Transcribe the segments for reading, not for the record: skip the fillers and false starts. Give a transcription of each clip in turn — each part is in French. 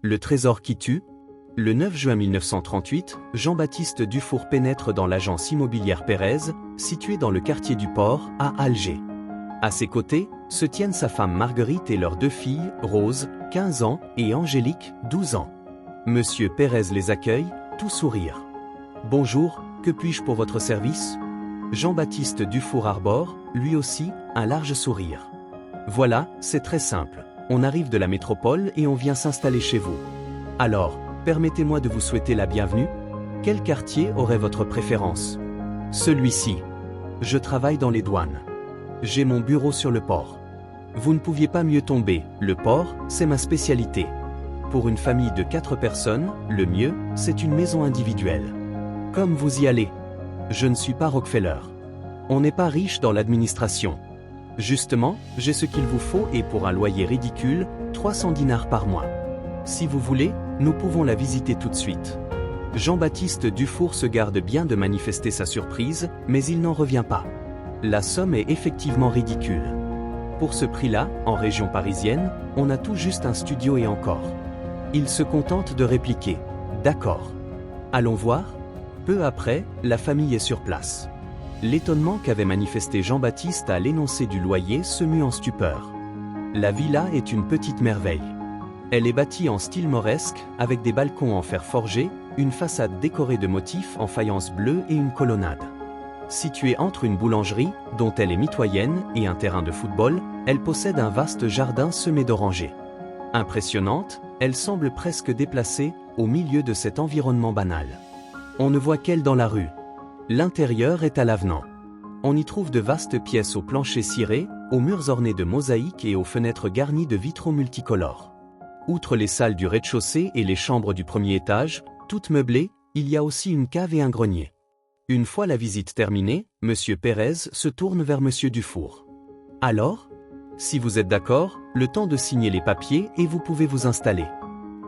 Le trésor qui tue. Le 9 juin 1938, Jean-Baptiste Dufour pénètre dans l'agence immobilière Pérez, située dans le quartier du Port, à Alger. À ses côtés, se tiennent sa femme Marguerite et leurs deux filles, Rose, 15 ans, et Angélique, 12 ans. Monsieur Pérez les accueille, tout sourire. « Bonjour, que puis-je pour votre service ?» Jean-Baptiste Dufour arbore, lui aussi, un large sourire. « Voilà, c'est très simple. On arrive de la métropole et on vient s'installer chez vous. Alors, permettez-moi de vous souhaiter la bienvenue. Quel quartier aurait votre préférence ? Celui-ci. Je travaille dans les douanes. J'ai mon bureau sur le port. Vous ne pouviez pas mieux tomber, le port, c'est ma spécialité. Pour une famille de 4 personnes, le mieux, c'est une maison individuelle. Comme vous y allez. Je ne suis pas Rockefeller. On n'est pas riche dans l'administration. Justement, j'ai ce qu'il vous faut et pour un loyer ridicule, 300 dinars par mois. Si vous voulez, nous pouvons la visiter tout de suite. Jean-Baptiste Dufour se garde bien de manifester sa surprise, mais il n'en revient pas. La somme est effectivement ridicule. Pour ce prix-là, en région parisienne, on a tout juste un studio et encore. Il se contente de répliquer « D'accord. Allons voir ?» Peu après, la famille est sur place. L'étonnement qu'avait manifesté Jean-Baptiste à l'énoncé du loyer se mue en stupeur. La villa est une petite merveille. Elle est bâtie en style mauresque, avec des balcons en fer forgé, une façade décorée de motifs en faïence bleue et une colonnade. Située entre une boulangerie, dont elle est mitoyenne, et un terrain de football, elle possède un vaste jardin semé d'orangers. Impressionnante, elle semble presque déplacée, au milieu de cet environnement banal. On ne voit qu'elle dans la rue. L'intérieur est à l'avenant. On y trouve de vastes pièces au plancher ciré, aux murs ornés de mosaïques et aux fenêtres garnies de vitraux multicolores. Outre les salles du rez-de-chaussée et les chambres du premier étage, toutes meublées, il y a aussi une cave et un grenier. Une fois la visite terminée, Monsieur Pérez se tourne vers Monsieur Dufour. « Alors ? Si vous êtes d'accord, le temps de signer les papiers et vous pouvez vous installer. »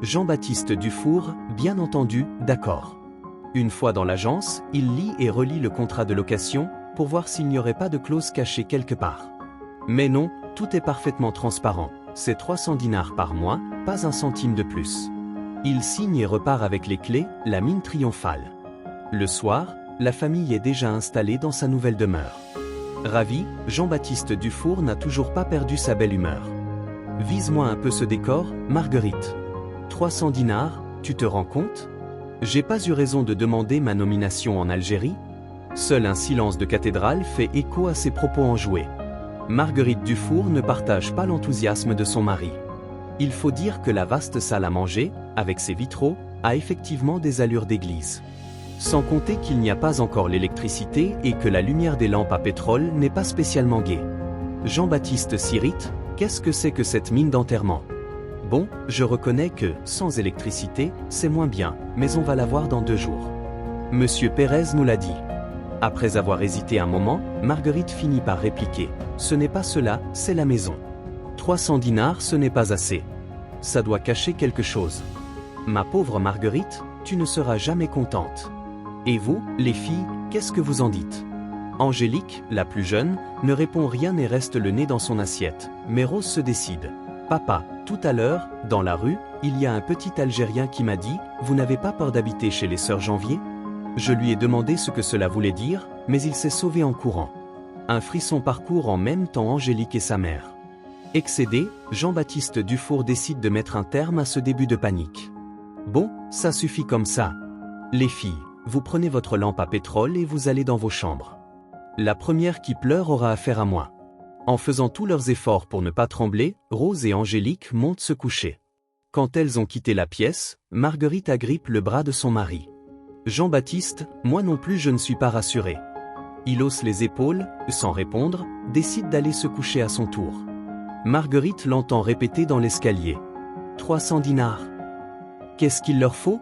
Jean-Baptiste Dufour, bien entendu, d'accord. Une fois dans l'agence, il lit et relit le contrat de location, pour voir s'il n'y aurait pas de clause cachée quelque part. Mais non, tout est parfaitement transparent. C'est 300 dinars par mois, pas un centime de plus. Il signe et repart avec les clés, la mine triomphale. Le soir, la famille est déjà installée dans sa nouvelle demeure. Ravi, Jean-Baptiste Dufour n'a toujours pas perdu sa belle humeur. « Vise-moi un peu ce décor, Marguerite. 300 dinars, tu te rends compte ? J'ai pas eu raison de demander ma nomination en Algérie ? » Seul un silence de cathédrale fait écho à ses propos enjoués. Marguerite Dufour ne partage pas l'enthousiasme de son mari. Il faut dire que la vaste salle à manger, avec ses vitraux, a effectivement des allures d'église. Sans compter qu'il n'y a pas encore l'électricité et que la lumière des lampes à pétrole n'est pas spécialement gaie. Jean-Baptiste s'irrite, qu'est-ce que c'est que cette mine d'enterrement ? Bon, je reconnais que, sans électricité, c'est moins bien, mais on va la voir dans 2 jours. Monsieur Pérez nous l'a dit. Après avoir hésité un moment, Marguerite finit par répliquer « Ce n'est pas cela, c'est la maison. 300 dinars, ce n'est pas assez. Ça doit cacher quelque chose. Ma pauvre Marguerite, tu ne seras jamais contente. Et vous, les filles, qu'est-ce que vous en dites ?» Angélique, la plus jeune, ne répond rien et reste le nez dans son assiette, mais Rose se décide. « Papa, tout à l'heure, dans la rue, il y a un petit Algérien qui m'a dit « Vous n'avez pas peur d'habiter chez les sœurs Janvier ?» Je lui ai demandé ce que cela voulait dire, mais il s'est sauvé en courant. Un frisson parcourt en même temps Angélique et sa mère. Excédé, Jean-Baptiste Dufour décide de mettre un terme à ce début de panique. Bon, ça suffit comme ça. Les filles, vous prenez votre lampe à pétrole et vous allez dans vos chambres. La première qui pleure aura affaire à moi. En faisant tous leurs efforts pour ne pas trembler, Rose et Angélique montent se coucher. Quand elles ont quitté la pièce, Marguerite agrippe le bras de son mari. Jean-Baptiste, moi non plus je ne suis pas rassuré. Il hausse les épaules, sans répondre, décide d'aller se coucher à son tour. Marguerite l'entend répéter dans l'escalier. 300 dinars. Qu'est-ce qu'il leur faut ?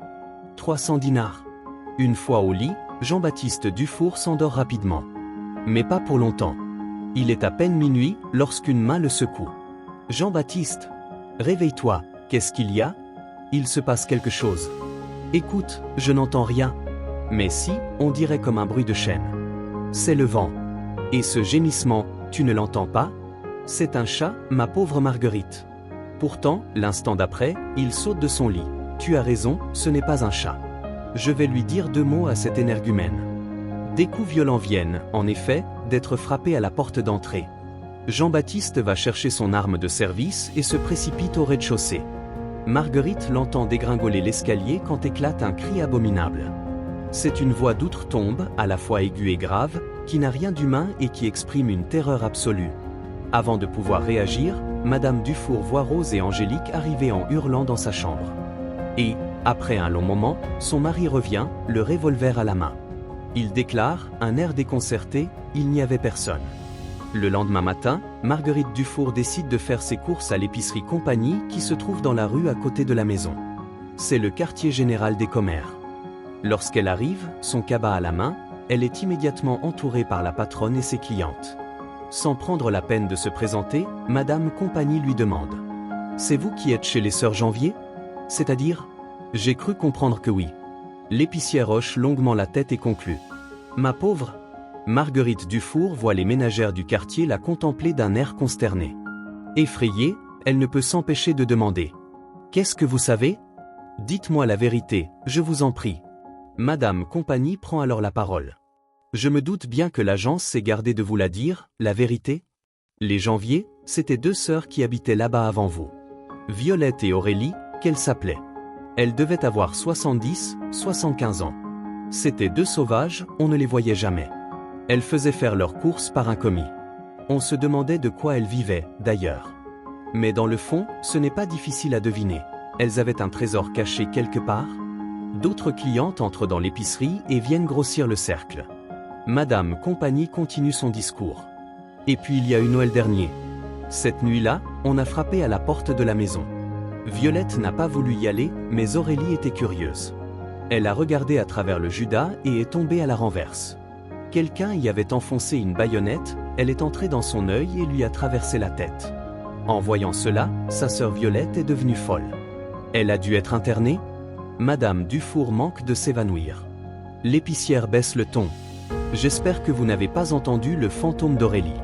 300 dinars. Une fois au lit, Jean-Baptiste Dufour s'endort rapidement. Mais pas pour longtemps. Il est à peine minuit lorsqu'une main le secoue. Jean-Baptiste, réveille-toi, qu'est-ce qu'il y a ? Il se passe quelque chose. Écoute, je n'entends rien. Mais si, on dirait comme un bruit de chaîne. C'est le vent. Et ce gémissement, tu ne l'entends pas ? C'est un chat, ma pauvre Marguerite. Pourtant, l'instant d'après, il saute de son lit. Tu as raison, ce n'est pas un chat. Je vais lui dire 2 mots à cet énergumène. Des coups violents viennent, en effet, d'être frappés à la porte d'entrée. Jean-Baptiste va chercher son arme de service et se précipite au rez-de-chaussée. Marguerite l'entend dégringoler l'escalier quand éclate un cri abominable. C'est une voix d'outre-tombe, à la fois aiguë et grave, qui n'a rien d'humain et qui exprime une terreur absolue. Avant de pouvoir réagir, Madame Dufour voit Rose et Angélique arriver en hurlant dans sa chambre. Et, après un long moment, son mari revient, le revolver à la main. Il déclare, un air déconcerté, il n'y avait personne. Le lendemain matin, Marguerite Dufour décide de faire ses courses à l'épicerie Compagnie qui se trouve dans la rue à côté de la maison. C'est le quartier général des commères. Lorsqu'elle arrive, son cabas à la main, elle est immédiatement entourée par la patronne et ses clientes. Sans prendre la peine de se présenter, Madame Compagnie lui demande « C'est vous qui êtes chez les sœurs Janvier ? C'est-à-dire » J'ai cru comprendre que oui. L'épicière hoche longuement la tête et conclut « Ma pauvre !» Marguerite Dufour voit les ménagères du quartier la contempler d'un air consterné. Effrayée, elle ne peut s'empêcher de demander « Qu'est-ce que vous savez ? Dites-moi la vérité, je vous en prie. » Madame Compagnie prend alors la parole. « Je me doute bien que l'agence s'est gardée de vous la dire, la vérité. Les Janvier, c'étaient 2 sœurs qui habitaient là-bas avant vous. Violette et Aurélie, qu'elles s'appelaient. Elles devaient avoir 70, 75 ans. C'étaient 2 sauvages, on ne les voyait jamais. Elles faisaient faire leurs courses par un commis. On se demandait de quoi elles vivaient, d'ailleurs. Mais dans le fond, ce n'est pas difficile à deviner. Elles avaient un trésor caché quelque part. D'autres clientes entrent dans l'épicerie et viennent grossir le cercle. Madame Compagnie continue son discours. Et puis il y a eu Noël dernier. Cette nuit-là, on a frappé à la porte de la maison. Violette n'a pas voulu y aller, mais Aurélie était curieuse. Elle a regardé à travers le judas et est tombée à la renverse. Quelqu'un y avait enfoncé une baïonnette, elle est entrée dans son œil et lui a traversé la tête. En voyant cela, sa sœur Violette est devenue folle. Elle a dû être internée. Madame Dufour manque de s'évanouir. L'épicière baisse le ton. J'espère que vous n'avez pas entendu le fantôme d'Aurélie.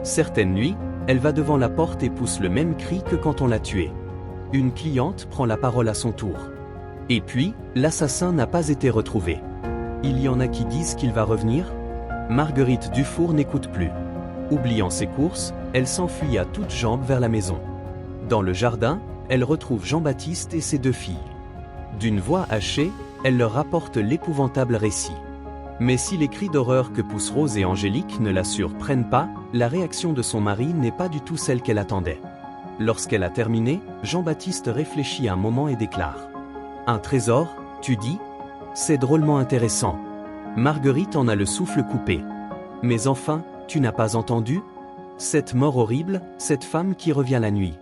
Certaines nuits, elle va devant la porte et pousse le même cri que quand on l'a tuée. Une cliente prend la parole à son tour. Et puis, l'assassin n'a pas été retrouvé. Il y en a qui disent qu'il va revenir. Marguerite Dufour n'écoute plus. Oubliant ses courses, elle s'enfuit à toutes jambes vers la maison. Dans le jardin, elle retrouve Jean-Baptiste et ses 2 filles. D'une voix hachée, elle leur rapporte l'épouvantable récit. Mais si les cris d'horreur que poussent Rose et Angélique ne la surprennent pas, la réaction de son mari n'est pas du tout celle qu'elle attendait. Lorsqu'elle a terminé, Jean-Baptiste réfléchit un moment et déclare « Un trésor, tu dis ? C'est drôlement intéressant. » Marguerite en a le souffle coupé. « Mais enfin, tu n'as pas entendu ? Cette mort horrible, cette femme qui revient la nuit.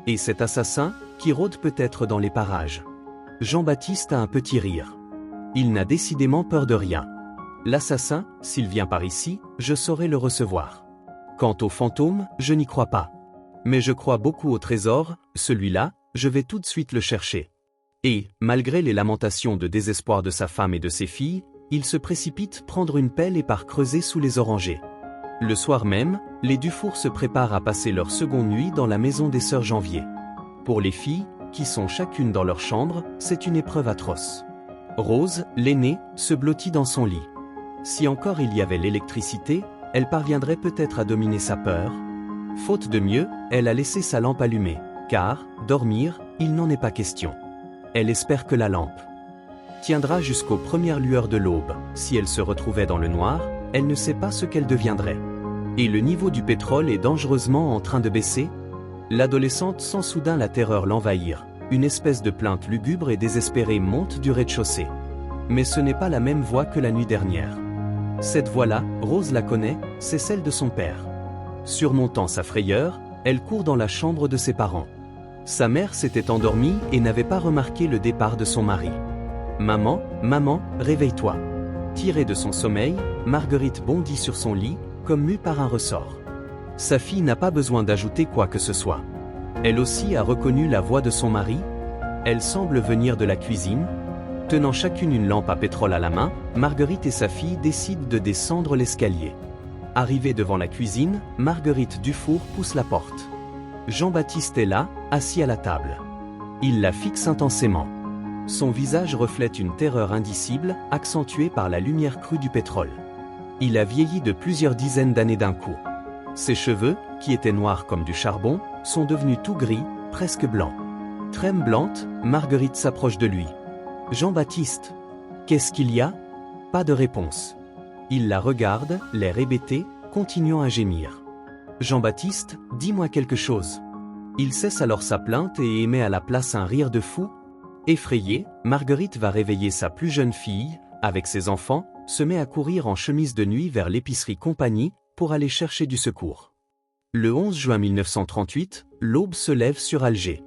Et cet assassin, qui rôde peut-être dans les parages. » Jean-Baptiste a un petit rire. Il n'a décidément peur de rien. L'assassin, s'il vient par ici, je saurai le recevoir. Quant au fantôme, je n'y crois pas. Mais je crois beaucoup au trésor, celui-là, je vais tout de suite le chercher. Et, malgré les lamentations de désespoir de sa femme et de ses filles, il se précipite prendre une pelle et part creuser sous les orangers. Le soir même, les Dufour se préparent à passer leur seconde nuit dans la maison des sœurs Janvier. Pour les filles, qui sont chacune dans leur chambre, c'est une épreuve atroce. Rose, l'aînée, se blottit dans son lit. Si encore il y avait l'électricité, elle parviendrait peut-être à dominer sa peur. Faute de mieux, elle a laissé sa lampe allumée, car, dormir, il n'en est pas question. Elle espère que la lampe tiendra jusqu'aux premières lueurs de l'aube. Si elle se retrouvait dans le noir, elle ne sait pas ce qu'elle deviendrait. Et le niveau du pétrole est dangereusement en train de baisser. L'adolescente sent soudain la terreur l'envahir. Une espèce de plainte lugubre et désespérée monte du rez-de-chaussée. Mais ce n'est pas la même voix que la nuit dernière. Cette voix-là, Rose la connaît, c'est celle de son père. Surmontant sa frayeur, elle court dans la chambre de ses parents. Sa mère s'était endormie et n'avait pas remarqué le départ de son mari. « Maman, maman, réveille-toi !» Tirée de son sommeil, Marguerite bondit sur son lit, comme mue par un ressort. Sa fille n'a pas besoin d'ajouter quoi que ce soit. Elle aussi a reconnu la voix de son mari. Elle semble venir de la cuisine. Tenant chacune une lampe à pétrole à la main, Marguerite et sa fille décident de descendre l'escalier. Arrivée devant la cuisine, Marguerite Dufour pousse la porte. Jean-Baptiste est là, assis à la table. Il la fixe intensément. Son visage reflète une terreur indicible, accentuée par la lumière crue du pétrole. Il a vieilli de plusieurs dizaines d'années d'un coup. Ses cheveux, qui étaient noirs comme du charbon, sont devenus tout gris, presque blancs. Tremblante, Marguerite s'approche de lui. « Jean-Baptiste, qu'est-ce qu'il y a ?» Pas de réponse. Il la regarde, l'air hébété, continuant à gémir. « Jean-Baptiste, dis-moi quelque chose. » Il cesse alors sa plainte et émet à la place un rire de fou. Effrayée, Marguerite va réveiller sa plus jeune fille, avec ses enfants, se met à courir en chemise de nuit vers l'épicerie Compagnie pour aller chercher du secours. Le 11 juin 1938, l'aube se lève sur Alger.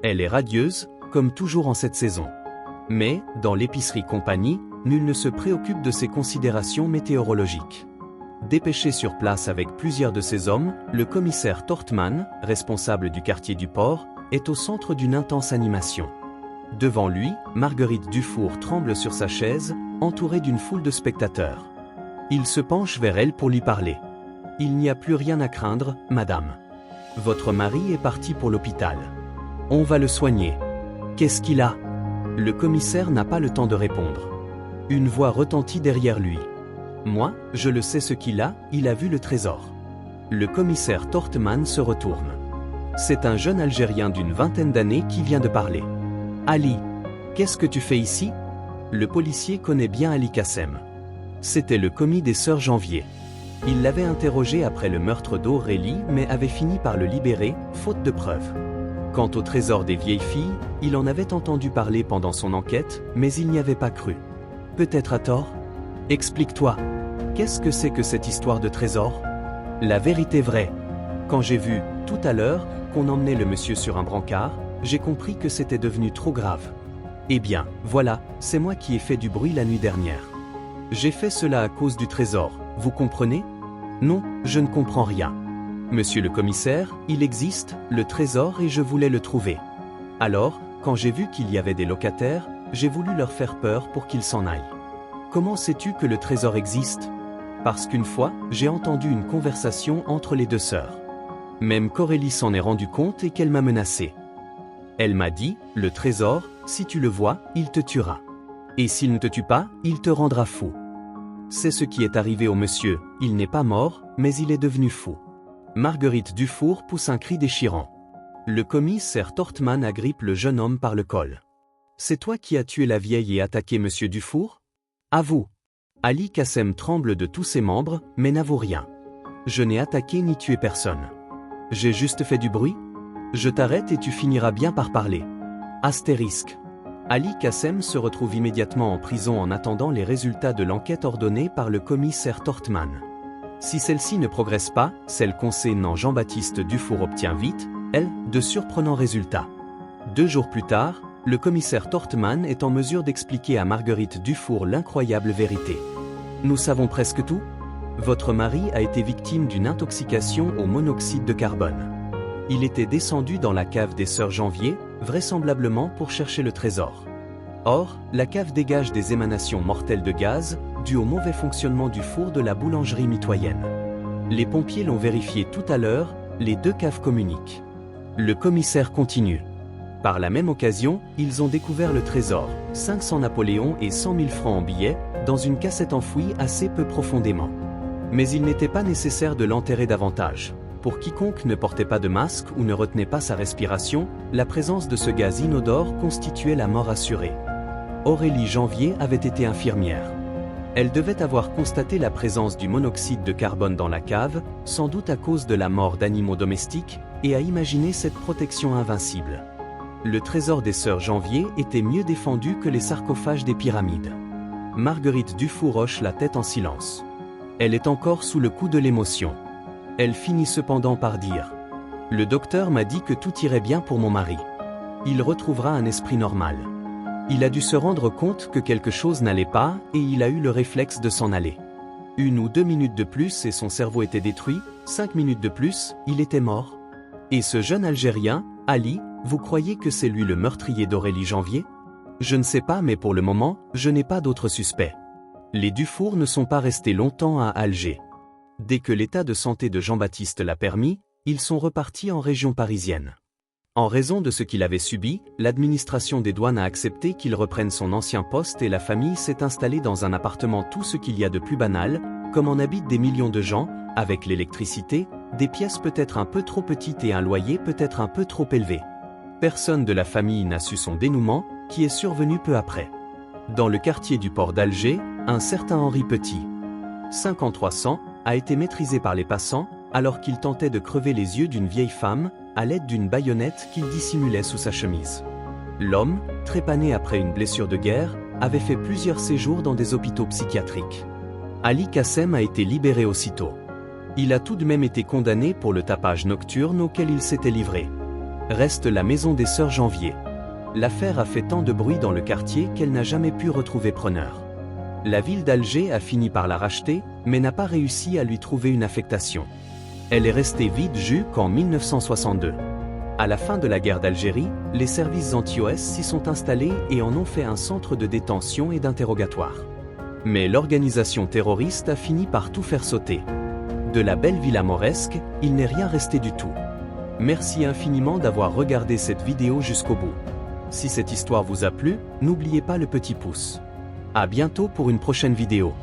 Elle est radieuse, comme toujours en cette saison. Mais, dans l'épicerie Compagnie, nul ne se préoccupe de ces considérations météorologiques. Dépêché sur place avec plusieurs de ses hommes, le commissaire Tortman, responsable du quartier du port, est au centre d'une intense animation. Devant lui, Marguerite Dufour tremble sur sa chaise, entourée d'une foule de spectateurs. Il se penche vers elle pour lui parler. « Il n'y a plus rien à craindre, madame. Votre mari est parti pour l'hôpital. On va le soigner. Qu'est-ce qu'il a ?» Le commissaire n'a pas le temps de répondre. Une voix retentit derrière lui. « Moi, je le sais ce qu'il a, il a vu le trésor. » Le commissaire Tortman se retourne. C'est un jeune Algérien d'une vingtaine d'années qui vient de parler. « Ali, qu'est-ce que tu fais ici ?» Le policier connaît bien Ali Kassem. C'était le commis des Sœurs Janvier. Il l'avait interrogé après le meurtre d'Aurélie mais avait fini par le libérer, faute de preuves. Quant au trésor des vieilles filles, il en avait entendu parler pendant son enquête, mais il n'y avait pas cru. Peut-être à tort ? Explique-toi. Qu'est-ce que c'est que cette histoire de trésor ? La vérité vraie. Quand j'ai vu, tout à l'heure, qu'on emmenait le monsieur sur un brancard, j'ai compris que c'était devenu trop grave. Eh bien, voilà, c'est moi qui ai fait du bruit la nuit dernière. J'ai fait cela à cause du trésor, vous comprenez ? Non, je ne comprends rien. Monsieur le commissaire, il existe, le trésor et je voulais le trouver. Alors, quand j'ai vu qu'il y avait des locataires, j'ai voulu leur faire peur pour qu'ils s'en aillent. Comment sais-tu que le trésor existe ? Parce qu'une fois, j'ai entendu une conversation entre les deux sœurs. Même qu'Aurélie s'en est rendue compte et qu'elle m'a menacé. Elle m'a dit, le trésor, si tu le vois, il te tuera. Et s'il ne te tue pas, il te rendra fou. C'est ce qui est arrivé au monsieur, il n'est pas mort, mais il est devenu fou. Marguerite Dufour pousse un cri déchirant. Le commissaire Tortman agrippe le jeune homme par le col. C'est toi qui as tué la vieille et attaqué monsieur Dufour ? Avoue. Ali Kassem tremble de tous ses membres, mais n'avoue rien. Je n'ai attaqué ni tué personne. J'ai juste fait du bruit ? Je t'arrête et tu finiras bien par parler. Astérisque. Ali Kassem se retrouve immédiatement en prison en attendant les résultats de l'enquête ordonnée par le commissaire Tortman. Si celle-ci ne progresse pas, celle concernant Jean-Baptiste Dufour obtient vite, elle, de surprenants résultats. 2 jours plus tard, le commissaire Tortman est en mesure d'expliquer à Marguerite Dufour l'incroyable vérité. Nous savons presque tout. Votre mari a été victime d'une intoxication au monoxyde de carbone. Il était descendu dans la cave des Sœurs Janvier, vraisemblablement pour chercher le trésor. Or, la cave dégage des émanations mortelles de gaz, dues au mauvais fonctionnement du four de la boulangerie mitoyenne. Les pompiers l'ont vérifié tout à l'heure, les 2 caves communiquent. Le commissaire continue. Par la même occasion, ils ont découvert le trésor, 500 Napoléons et 100 000 francs en billets, dans une cassette enfouie assez peu profondément. Mais il n'était pas nécessaire de l'enterrer davantage. Pour quiconque ne portait pas de masque ou ne retenait pas sa respiration, la présence de ce gaz inodore constituait la mort assurée. Aurélie Janvier avait été infirmière. Elle devait avoir constaté la présence du monoxyde de carbone dans la cave, sans doute à cause de la mort d'animaux domestiques, et a imaginé cette protection invincible. Le trésor des Sœurs Janvier était mieux défendu que les sarcophages des pyramides. Marguerite Dufour hoche la tête en silence. Elle est encore sous le coup de l'émotion. Elle finit cependant par dire « Le docteur m'a dit que tout irait bien pour mon mari. Il retrouvera un esprit normal. » Il a dû se rendre compte que quelque chose n'allait pas et il a eu le réflexe de s'en aller. 1 ou 2 minutes de plus et son cerveau était détruit, 5 minutes de plus, il était mort. Et ce jeune Algérien, Ali, vous croyez que c'est lui le meurtrier d'Aurélie Janvier ? Je ne sais pas mais pour le moment, je n'ai pas d'autres suspects. Les Dufour ne sont pas restés longtemps à Alger. Dès que l'état de santé de Jean-Baptiste l'a permis, Ils sont repartis en région parisienne. En raison de ce qu'il avait subi, l'administration des douanes a accepté qu'il reprenne son ancien poste et la famille s'est installée dans un appartement, tout ce qu'il y a de plus banal, comme en habitent des millions de gens, avec l'électricité, des pièces peut-être un peu trop petites et un loyer peut-être un peu trop élevé. Personne de la famille n'a su son dénouement, qui est survenu peu après. Dans le quartier du port d'Alger, un certain Henri Petit, 53 ans, a été maîtrisé par les passants, alors qu'il tentait de crever les yeux d'une vieille femme, à l'aide d'une baïonnette qu'il dissimulait sous sa chemise. L'homme, trépané après une blessure de guerre, avait fait plusieurs séjours dans des hôpitaux psychiatriques. Ali Kassem a été libéré aussitôt. Il a tout de même été condamné pour le tapage nocturne auquel il s'était livré. Reste la maison des sœurs Janvier. L'affaire a fait tant de bruit dans le quartier qu'elle n'a jamais pu retrouver preneur. La ville d'Alger a fini par la racheter, mais n'a pas réussi à lui trouver une affectation. Elle est restée vide jusqu'en 1962. À la fin de la guerre d'Algérie, les services anti-OS s'y sont installés et en ont fait un centre de détention et d'interrogatoire. Mais l'organisation terroriste a fini par tout faire sauter. De la belle villa mauresque, il n'est rien resté du tout. Merci infiniment d'avoir regardé cette vidéo jusqu'au bout. Si cette histoire vous a plu, n'oubliez pas le petit pouce. À bientôt pour une prochaine vidéo.